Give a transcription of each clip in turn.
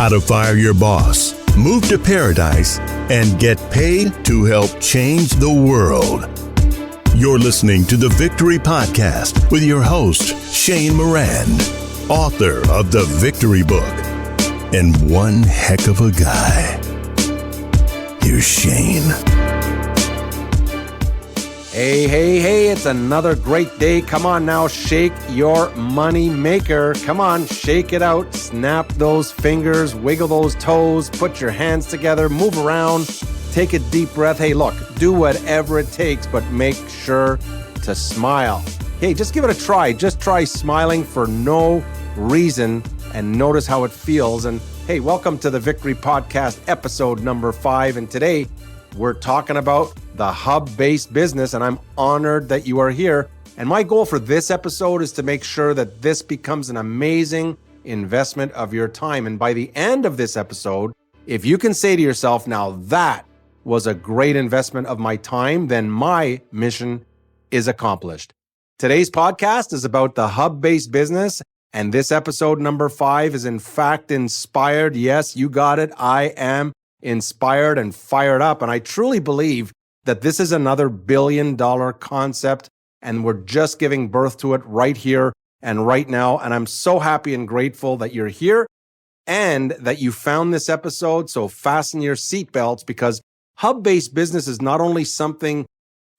how to fire your boss, move to paradise, and get paid to help change the world. You're listening to the Victory Podcast with your host, Shane Moran, author of The Victory Book, and one heck of a guy. Here's Shane. Hey, it's another great day. Come on now, shake your money maker. Come on, shake it out. Snap those fingers, wiggle those toes, put your hands together, move around, take a deep breath. Hey, look, do whatever it takes, but make sure to smile. Hey, just give it a try. Just try smiling for no reason and notice how it feels. And hey, welcome to the Victory Podcast, episode number 5. And today we're talking about the hub-based business, and I'm honored that you are here. And my goal for this episode is to make sure that this becomes an amazing investment of your time. And by the end of this episode, if you can say to yourself, now that was a great investment of my time, then my mission is accomplished. Today's podcast is about the hub-based business, and this episode number 5 is in fact inspired. Yes, you got it. I am inspired and fired up. And I truly believe that this is another billion-dollar concept, and we're just giving birth to it right here and right now. And I'm so happy and grateful that you're here and that you found this episode. So fasten your seatbelts, because hub-based business is not only something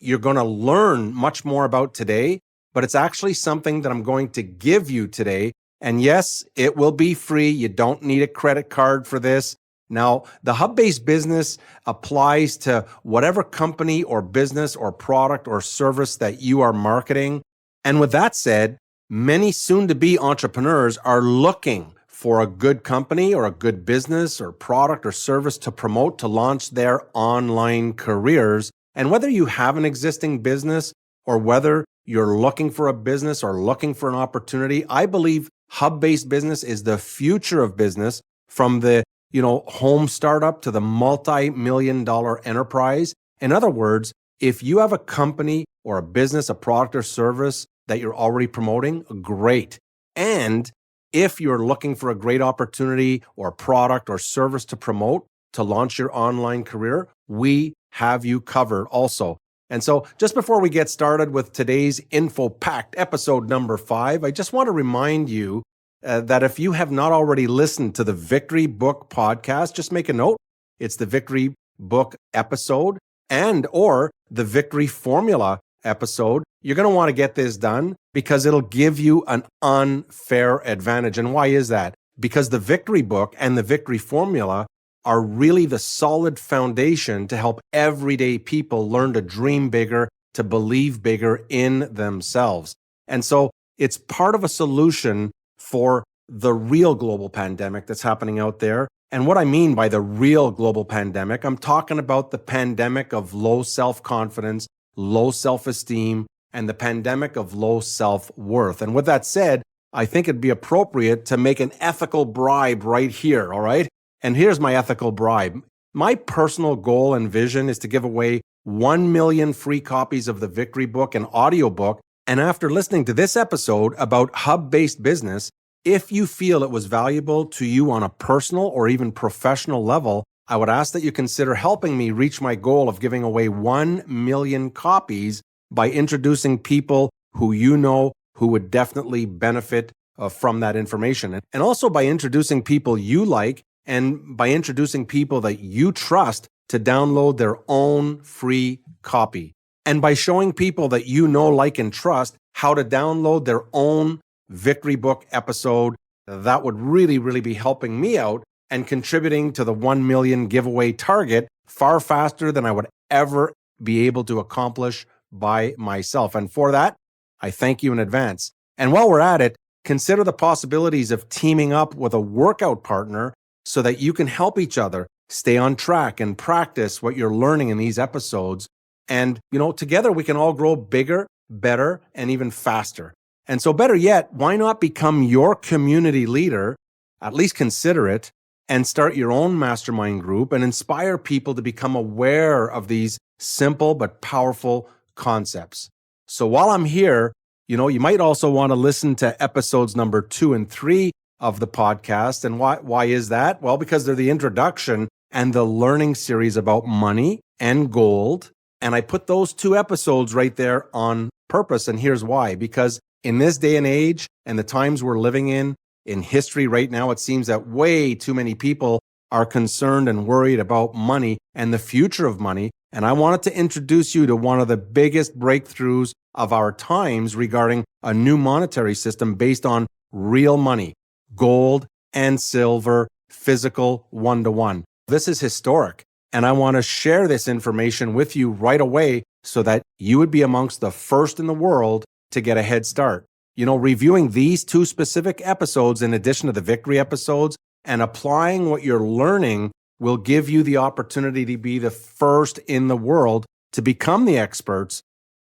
you're going to learn much more about today, but it's actually something that I'm going to give you today. And yes, it will be free. You don't need a credit card for this. Now, the hub-based business applies to whatever company or business or product or service that you are marketing. And with that said, many soon-to-be entrepreneurs are looking for a good company or a good business or product or service to promote to launch their online careers. And whether you have an existing business or whether you're looking for a business or looking for an opportunity, I believe hub-based business is the future of business, from the home startup to the multi-million-dollar enterprise. In other words, if you have a company or a business, a product or service that you're already promoting, great. And if you're looking for a great opportunity or product or service to promote to launch your online career, we have you covered also. And so just before we get started with today's info-packed episode number 5, I just want to remind you that if you have not already listened to the Victory Book podcast, just make a note. It's the Victory Book episode and or the Victory Formula episode. You're going to want to get this done because it'll give you an unfair advantage. And why is that? Because the Victory Book and the Victory Formula are really the solid foundation to help everyday people learn to dream bigger, to believe bigger in themselves. And so it's part of a solution for the real global pandemic that's happening out there. And what I mean by the real global pandemic, I'm talking about the pandemic of low self-confidence, low self-esteem, and the pandemic of low self-worth. And with that said, I think it'd be appropriate to make an ethical bribe right here, all right? And here's my ethical bribe. My personal goal and vision is to give away 1 million free copies of the Victory Book and audiobook. And after listening to this episode about hub-based business, if you feel it was valuable to you on a personal or even professional level, I would ask that you consider helping me reach my goal of giving away 1 million copies by introducing people who you know who would definitely benefit from that information. And also by introducing people you like and by introducing people that you trust to download their own free copy. And by showing people that you know, like, and trust how to download their own Victory Book episode, that would really, really be helping me out and contributing to the 1 million giveaway target far faster than I would ever be able to accomplish by myself. And for that, I thank you in advance. And while we're at it, consider the possibilities of teaming up with a workout partner so that you can help each other stay on track and practice what you're learning in these episodes. And, together we can all grow bigger, better, and even faster. And so better yet, why not become your community leader, at least consider it, and start your own mastermind group and inspire people to become aware of these simple but powerful concepts. So while I'm here, you might also want to listen to episodes number 2 and 3 of the podcast. And why is that? Well, because they're the introduction and the learning series about money and gold. And I put those 2 episodes right there on purpose. And here's why. Because in this day and age and the times we're living in history right now, it seems that way too many people are concerned and worried about money and the future of money. And I wanted to introduce you to one of the biggest breakthroughs of our times regarding a new monetary system based on real money, gold and silver, physical, one-to-one. This is historic. And I want to share this information with you right away so that you would be amongst the first in the world to get a head start. Reviewing these 2 specific episodes in addition to the victory episodes and applying what you're learning will give you the opportunity to be the first in the world to become the experts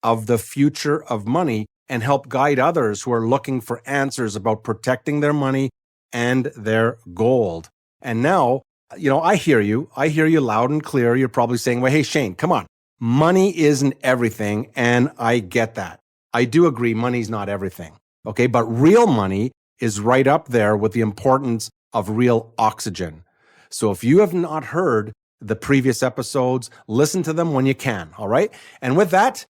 of the future of money and help guide others who are looking for answers about protecting their money and their gold. And now, I hear you loud and clear. You're probably saying, well, hey, Shane, come on. Money isn't everything. And I get that. I do agree money's not everything. Okay. But real money is right up there with the importance of real oxygen. So if you have not heard the previous episodes, listen to them when you can. All right. And with that,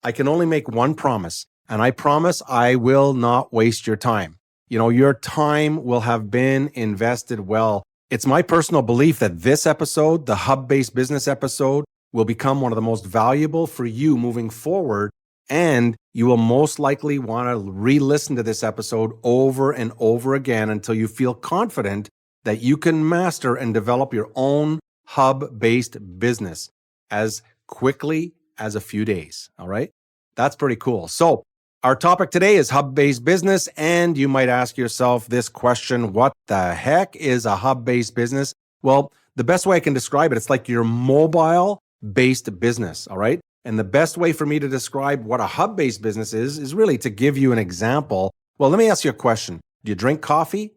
I can only make one promise. And I promise I will not waste your time. Your time will have been invested well. It's my personal belief that this episode, the Hub-Based Business episode, will become one of the most valuable for you moving forward. And you will most likely want to re-listen to this episode over and over again until you feel confident that you can master and develop your own hub-based business as quickly as a few days. All right. That's pretty cool. So our topic today is hub-based business. And you might ask yourself this question, what the heck is a hub-based business? Well, the best way I can describe it, it's like your mobile-based business. All right. And the best way for me to describe what a hub-based business is really to give you an example. Well, let me ask you a question. Do you drink coffee?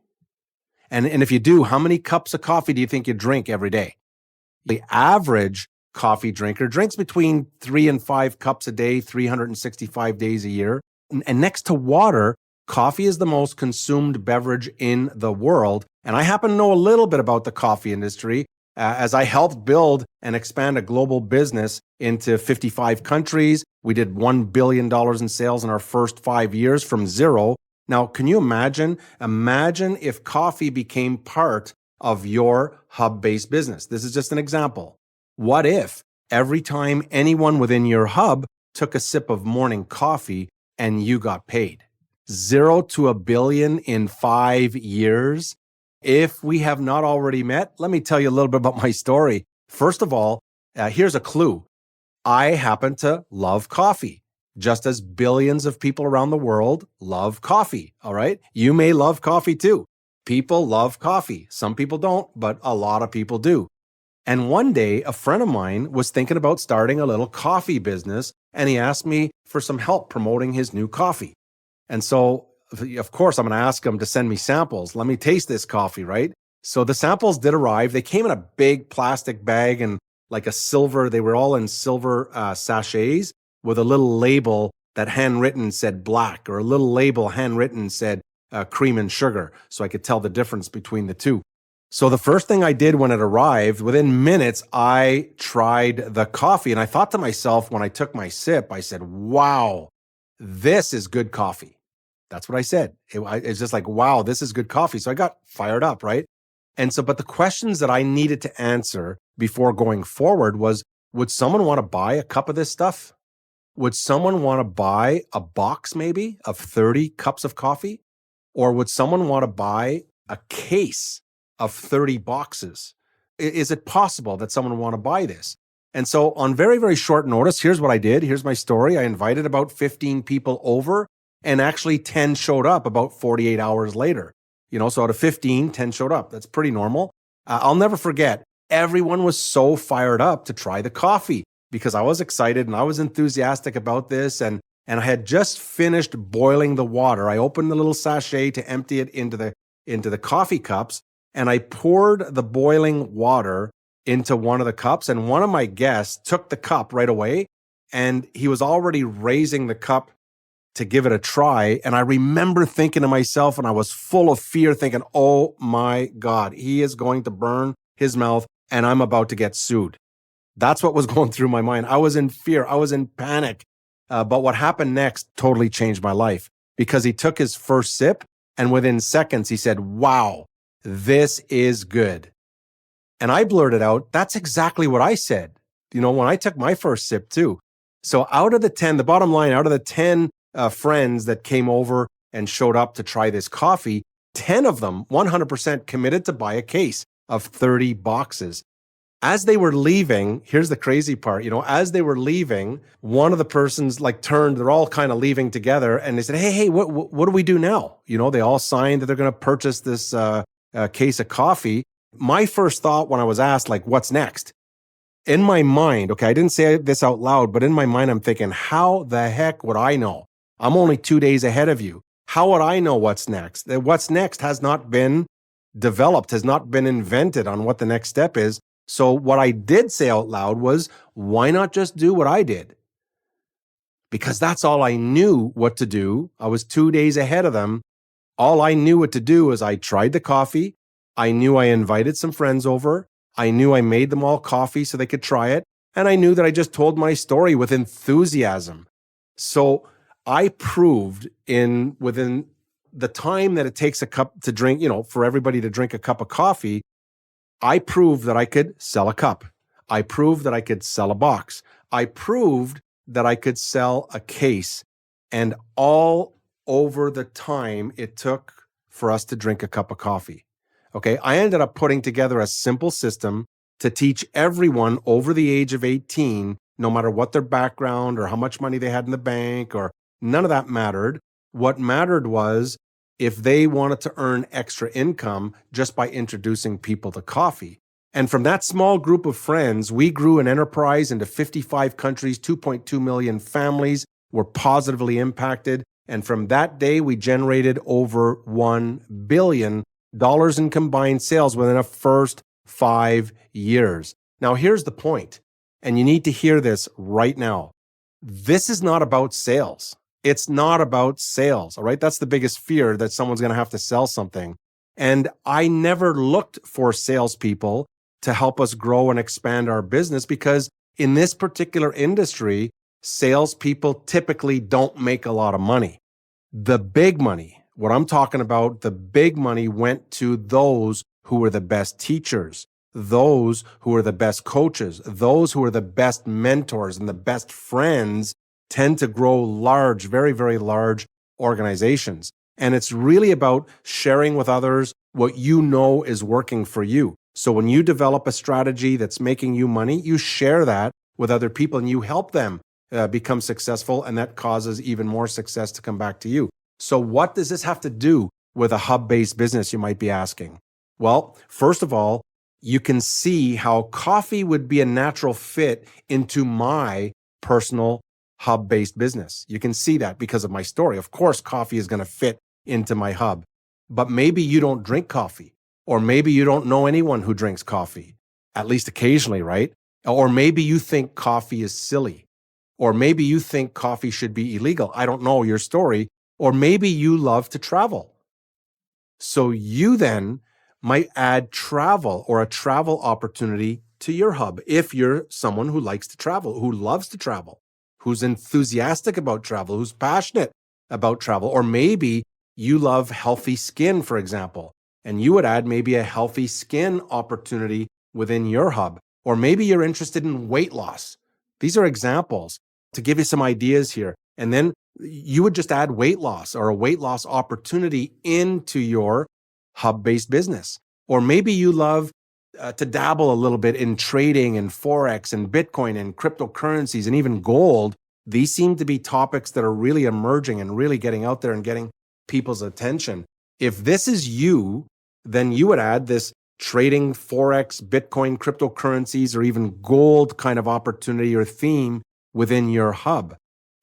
And if you do, how many cups of coffee do you think you drink every day? The average coffee drinker drinks between 3 and 5 cups a day, 365 days a year. And next to water, coffee is the most consumed beverage in the world. And I happen to know a little bit about the coffee industry as I helped build and expand a global business into 55 countries. We did $1 billion in sales in our first 5 years from zero. Now, can you imagine? Imagine if coffee became part of your hub-based business. This is just an example. What if every time anyone within your hub took a sip of morning coffee and you got paid? 0 to $1 billion in 5 years. If we have not already met, let me tell you a little bit about my story. First of all, here's a clue. I happen to love coffee, just as billions of people around the world love coffee. All right. You may love coffee too. People love coffee. Some people don't, but a lot of people do. And one day, a friend of mine was thinking about starting a little coffee business, and he asked me for some help promoting his new coffee. And so, of course, I'm going to ask him to send me samples. Let me taste this coffee, right? So the samples did arrive. They came in a big plastic bag and like a silver, they were all in silver sachets with a little label that handwritten said black, or a little label handwritten said cream and sugar. So I could tell the difference between the two. So the first thing I did when it arrived, within minutes, I tried the coffee. And I thought to myself, when I took my sip, I said, wow, this is good coffee. That's what I said. It's just like, wow, this is good coffee. So I got fired up, right? And so, but the questions that I needed to answer before going forward was, would someone want to buy a cup of this stuff? Would someone want to buy a box maybe of 30 cups of coffee? Or would someone want to buy a case of 30 boxes? Is it possible that someone would want to buy this? And so on very, very short notice, here's what I did. Here's my story. I invited about 15 people over, and actually 10 showed up about 48 hours later. So out of 15, 10 showed up. That's pretty normal. I'll never forget, everyone was so fired up to try the coffee because I was excited and I was enthusiastic about this. And I had just finished boiling the water. I opened the little sachet to empty it into the coffee cups, and I poured the boiling water into one of the cups. And one of my guests took the cup right away, and he was already raising the cup to give it a try. And I remember thinking to myself, and I was full of fear, thinking, oh my God, he is going to burn his mouth and I'm about to get sued. That's what was going through my mind. I was in fear. I was in panic. But what happened next totally changed my life, because he took his first sip and within seconds he said, wow, this is good. And I blurted out, that's exactly what I said, when I took my first sip too. So out of the 10, the bottom line, out of the 10 friends that came over and showed up to try this coffee, 10 of them 100% committed to buy a case of 30 boxes. As they were leaving, here's the crazy part, as they were leaving, one of the persons turned, they're all kind of leaving together, and they said, hey, what do we do now? They all signed that they're going to purchase this case of coffee. My first thought when I was asked, what's next? In my mind, okay, I didn't say this out loud, but in my mind, I'm thinking, how the heck would I know? I'm only 2 days ahead of you. How would I know what's next? What's next has not been developed, has not been invented on what the next step is. So what I did say out loud was, why not just do what I did? Because that's all I knew what to do. I was 2 days ahead of them. All I knew what to do was I tried the coffee. I knew I invited some friends over. I knew I made them all coffee so they could try it. And I knew that I just told my story with enthusiasm. So I proved within the time that it takes a cup to drink, for everybody to drink a cup of coffee, I proved that I could sell a cup. I proved that I could sell a box. I proved that I could sell a case. And all over the time it took for us to drink a cup of coffee. Okay, I ended up putting together a simple system to teach everyone over the age of 18, no matter what their background or how much money they had in the bank, or none of that mattered. What mattered was if they wanted to earn extra income just by introducing people to coffee. And from that small group of friends, we grew an enterprise into 55 countries, 2.2 million families were positively impacted. And from that day, we generated over $1 billion in combined sales within the first 5 years. Now, here's the point, and you need to hear this right now. This is not about sales. It's not about sales, all right? That's the biggest fear, that someone's going to have to sell something. And I never looked for salespeople to help us grow and expand our business, because in this particular industry, salespeople typically don't make a lot of money. The big money, what I'm talking about, the big money went to those who were the best teachers, those who were the best coaches, those who were the best mentors and the best friends tend to grow large, very, very large organizations. And it's really about sharing with others what you know is working for you. So when you develop a strategy that's making you money, you share that with other people and you help them become successful, and that causes even more success to come back to you. So what does this have to do with a hub-based business, you might be asking? Well, first of all, you can see how coffee would be a natural fit into my personal hub-based business. You can see that because of my story. Of course, coffee is going to fit into my hub, but maybe you don't drink coffee, or maybe you don't know anyone who drinks coffee, at least occasionally, right? Or maybe you think coffee is silly, or maybe you think coffee should be illegal. I don't know your story. Or maybe you love to travel. So you then might add travel or a travel opportunity to your hub if you're someone who likes to travel, who loves to travel, who's enthusiastic about travel, who's passionate about travel. Or maybe you love healthy skin, for example, and you would add maybe a healthy skin opportunity within your hub. Or maybe you're interested in weight loss. These are examples to give you some ideas here. And then you would just add weight loss or a weight loss opportunity into your hub-based business. Or maybe you love to dabble a little bit in trading and Forex and Bitcoin and cryptocurrencies and even gold. These seem to be topics that are really emerging and really getting out there and getting people's attention. If this is you, then you would add this trading Forex, Bitcoin, cryptocurrencies, or even gold kind of opportunity or theme within your hub.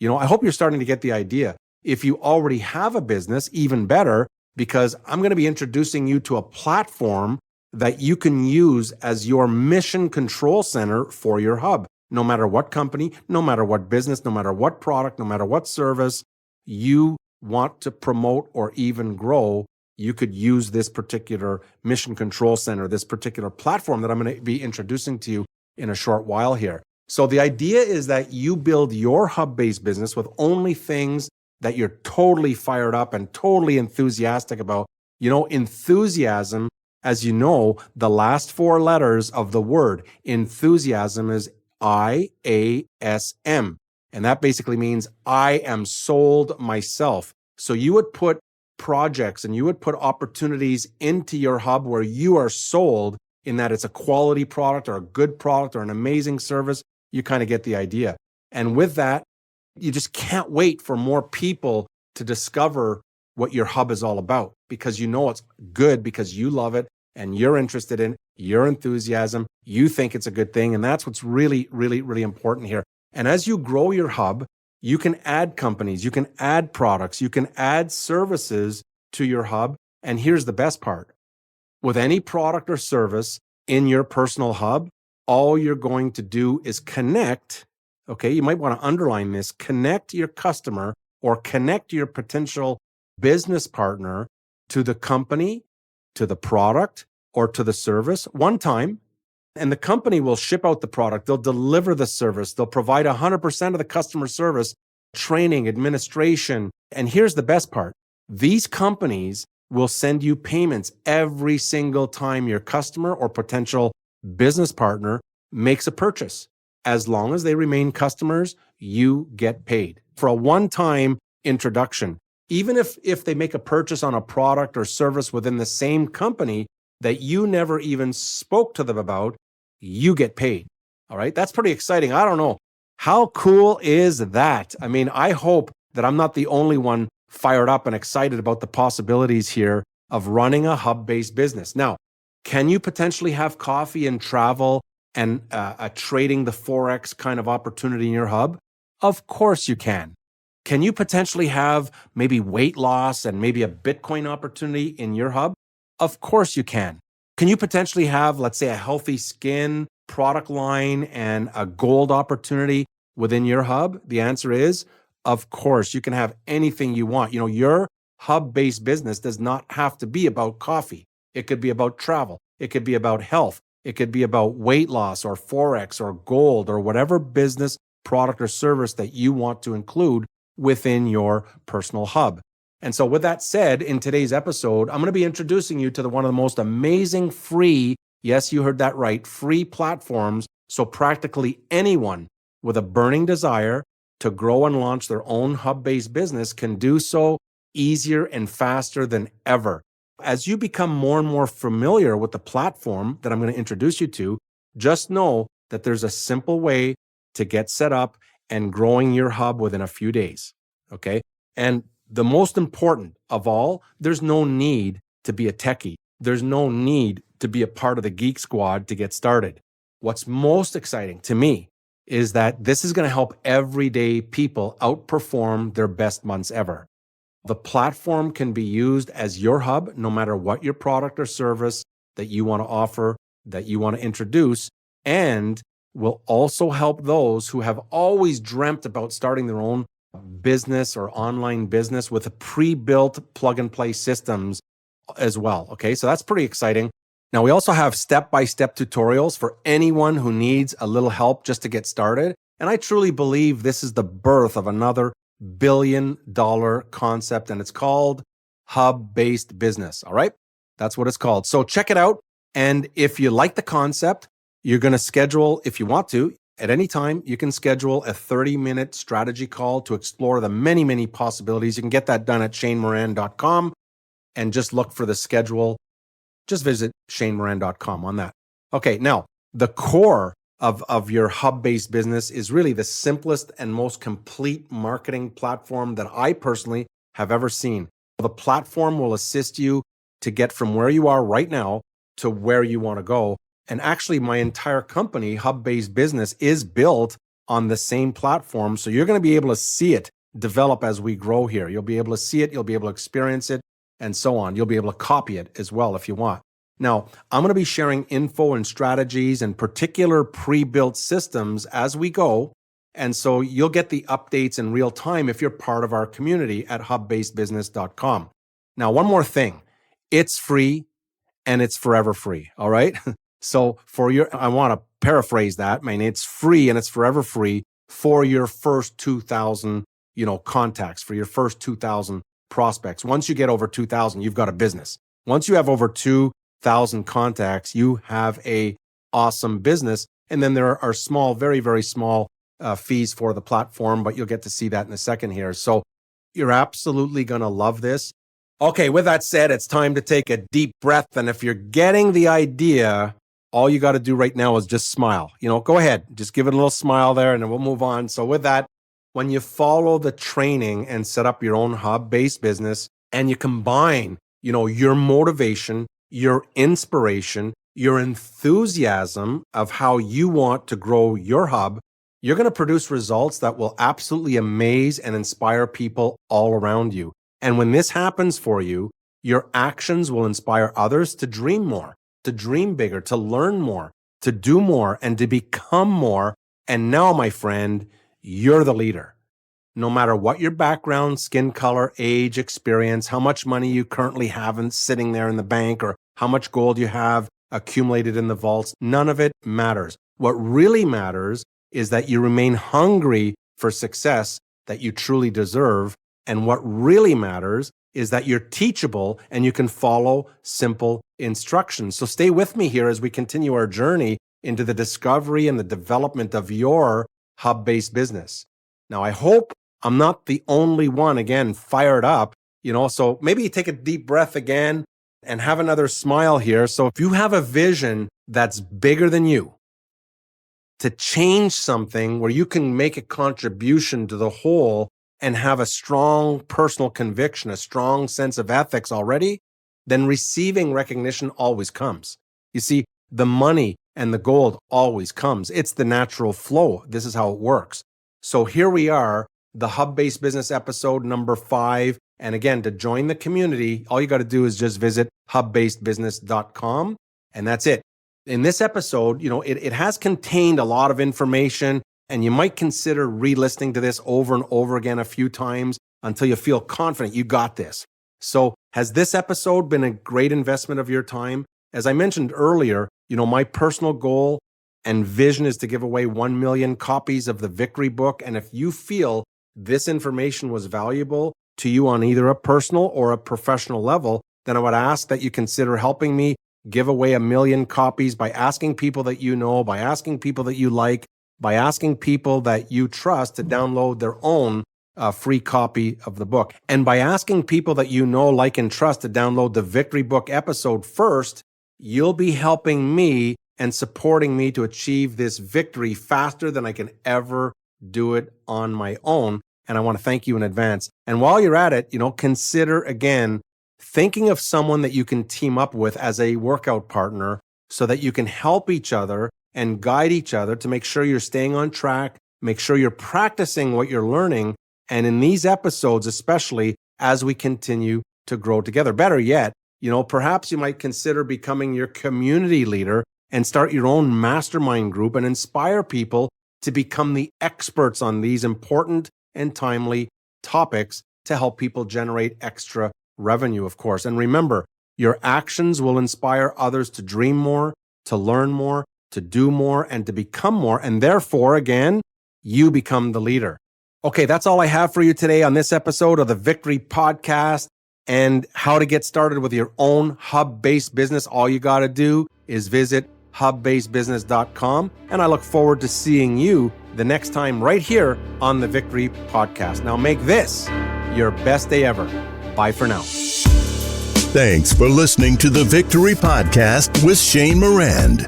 I hope you're starting to get the idea. If you already have a business, even better, because I'm going to be introducing you to a platform that you can use as your mission control center for your hub. No matter what company, no matter what business, no matter what product, no matter what service, you want to promote or even grow, you could use this particular Mission Control Center, this particular platform that I'm going to be introducing to you in a short while here. So the idea is that you build your hub-based business with only things that you're totally fired up and totally enthusiastic about. Enthusiasm, as you know, the last four letters of the word enthusiasm is IASM. And that basically means I am sold myself. So you would put projects and you would put opportunities into your hub where you are sold in that it's a quality product or a good product or an amazing service. You kind of get the idea. And with that, you just can't wait for more people to discover what your hub is all about, because you know it's good, because you love it and you're interested in your enthusiasm. You think it's a good thing. And that's what's really, really, really important here. And as you grow your hub, you can add companies, you can add products, you can add services to your hub. And here's the best part. With any product or service in your personal hub, all you're going to do is connect. Okay, you might want to underline this, connect your customer or connect your potential business partner to the company, to the product, or to the service one time. And the company will ship out the product. They'll deliver the service. They'll provide 100% of the customer service, training, administration. And here's the best part. These companies will send you payments every single time your customer or potential business partner makes a purchase. As long as they remain customers, you get paid for a one-time introduction. Even if they make a purchase on a product or service within the same company that you never even spoke to them about, you get paid. All right. That's pretty exciting. I don't know. How cool is that? I mean, I hope that I'm not the only one fired up and excited about the possibilities here of running a hub-based business. Now, can you potentially have coffee and travel and trading the Forex kind of opportunity in your hub? Of course you can. Can you potentially have maybe weight loss and maybe a Bitcoin opportunity in your hub? Of course you can. Can you potentially have, let's say, a healthy skin product line and a gold opportunity within your hub? The answer is, of course, you can have anything you want. Your hub-based business does not have to be about coffee. It could be about travel. It could be about health. It could be about weight loss or Forex or gold or whatever business, product, or service that you want to include within your personal hub. And so with that said, in today's episode, I'm going to be introducing you to one of the most amazing free, yes, you heard that right, free platforms. So practically anyone with a burning desire to grow and launch their own hub-based business can do so easier and faster than ever. As you become more and more familiar with the platform that I'm going to introduce you to, just know that there's a simple way to get set up and growing your hub within a few days. Okay. And the most important of all, there's no need to be a techie. There's no need to be a part of the Geek Squad to get started. What's most exciting to me is that this is going to help everyday people outperform their best months ever. The platform can be used as your hub, no matter what your product or service that you want to offer, that you want to introduce, and will also help those who have always dreamt about starting their own business or online business with a pre-built plug-and-play systems as well. Okay, so that's pretty exciting. Now, we also have step-by-step tutorials for anyone who needs a little help just to get started. And I truly believe this is the birth of another billion-dollar concept, and it's called hub-based business. All right, that's what it's called. So check it out. And if you like the concept, you're going to schedule, if you want to, at any time, you can schedule a 30-minute strategy call to explore the many, many possibilities. You can get that done at shanemoran.com and just look for the schedule. Just visit shanemoran.com on that. Okay, now, the core of your hub-based business is really the simplest and most complete marketing platform that I personally have ever seen. The platform will assist you to get from where you are right now to where you want to go. And actually, my entire company, Hub-Based Business, is built on the same platform. So you're going to be able to see it develop as we grow here. You'll be able to see it, you'll be able to experience it, and so on. You'll be able to copy it as well if you want. Now, I'm going to be sharing info and strategies and particular pre-built systems as we go. And so you'll get the updates in real time if you're part of our community at hubbasedbusiness.com. Now, one more thing. It's free and it's forever free. All right. So I want to paraphrase that. I mean, it's free and it's forever free for your first 2,000, contacts, for your first 2,000 prospects. Once you get over 2,000, you've got a business. Once you have over 2,000 contacts, you have a awesome business. And then there are small, very, very small fees for the platform, but you'll get to see that in a second here. So you're absolutely going to love this. Okay, with that said, it's time to take a deep breath. And if you're getting the idea, all you got to do right now is just smile. Go ahead, just give it a little smile there and then we'll move on. So with that, when you follow the training and set up your own hub-based business and you combine, your motivation, your inspiration, your enthusiasm of how you want to grow your hub, you're going to produce results that will absolutely amaze and inspire people all around you. And when this happens for you, your actions will inspire others to dream more, to dream bigger, to learn more, to do more, and to become more. And now, my friend, you're the leader. No matter what your background, skin color, age, experience, how much money you currently have sitting there in the bank, or how much gold you have accumulated in the vaults, none of it matters. What really matters is that you remain hungry for success that you truly deserve. And what really matters is that you're teachable and you can follow simple instructions. So stay with me here as we continue our journey into the discovery and the development of your hub-based business. Now, I hope I'm not the only one, again, fired up, so maybe you take a deep breath again and have another smile here. So if you have a vision that's bigger than you, to change something where you can make a contribution to the whole and have a strong personal conviction, a strong sense of ethics already, then receiving recognition always comes. You see, the money and the gold always comes. It's the natural flow. This is how it works. So here we are, the Hub-Based Business episode number 5. And again, to join the community, all you got to do is just visit hubbasedbusiness.com, and that's it. In this episode, it has contained a lot of information, and you might consider re-listening to this over and over again a few times until you feel confident you got this. So has this episode been a great investment of your time? As I mentioned earlier, my personal goal and vision is to give away 1 million copies of the Victory Book. And if you feel this information was valuable to you on either a personal or a professional level, then I would ask that you consider helping me give away 1 million copies by asking people that you know, by asking people that you like, by asking people that you trust to download their own free copy of the book. And by asking people that you know, like, and trust to download the Victory Book episode first, you'll be helping me and supporting me to achieve this victory faster than I can ever do it on my own. And I want to thank you in advance. And while you're at it, consider again thinking of someone that you can team up with as a workout partner so that you can help each other and guide each other to make sure you're staying on track, make sure you're practicing what you're learning. And in these episodes, especially as we continue to grow together. Better yet, perhaps you might consider becoming your community leader and start your own mastermind group and inspire people to become the experts on these important and timely topics to help people generate extra revenue, of course. And remember, your actions will inspire others to dream more, to learn more, to do more, and to become more. And therefore, again, you become the leader. Okay, that's all I have for you today on this episode of the Victory Podcast and how to get started with your own hub-based business. All you got to do is visit hubbasedbusiness.com. And I look forward to seeing you the next time right here on the Victory Podcast. Now make this your best day ever. Bye for now. Thanks for listening to the Victory Podcast with Shane Morand.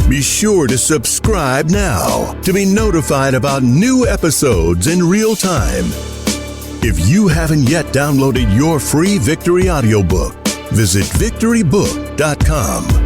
Be sure to subscribe now to be notified about new episodes in real time. If you haven't yet downloaded your free Victory audiobook, visit victorybook.com.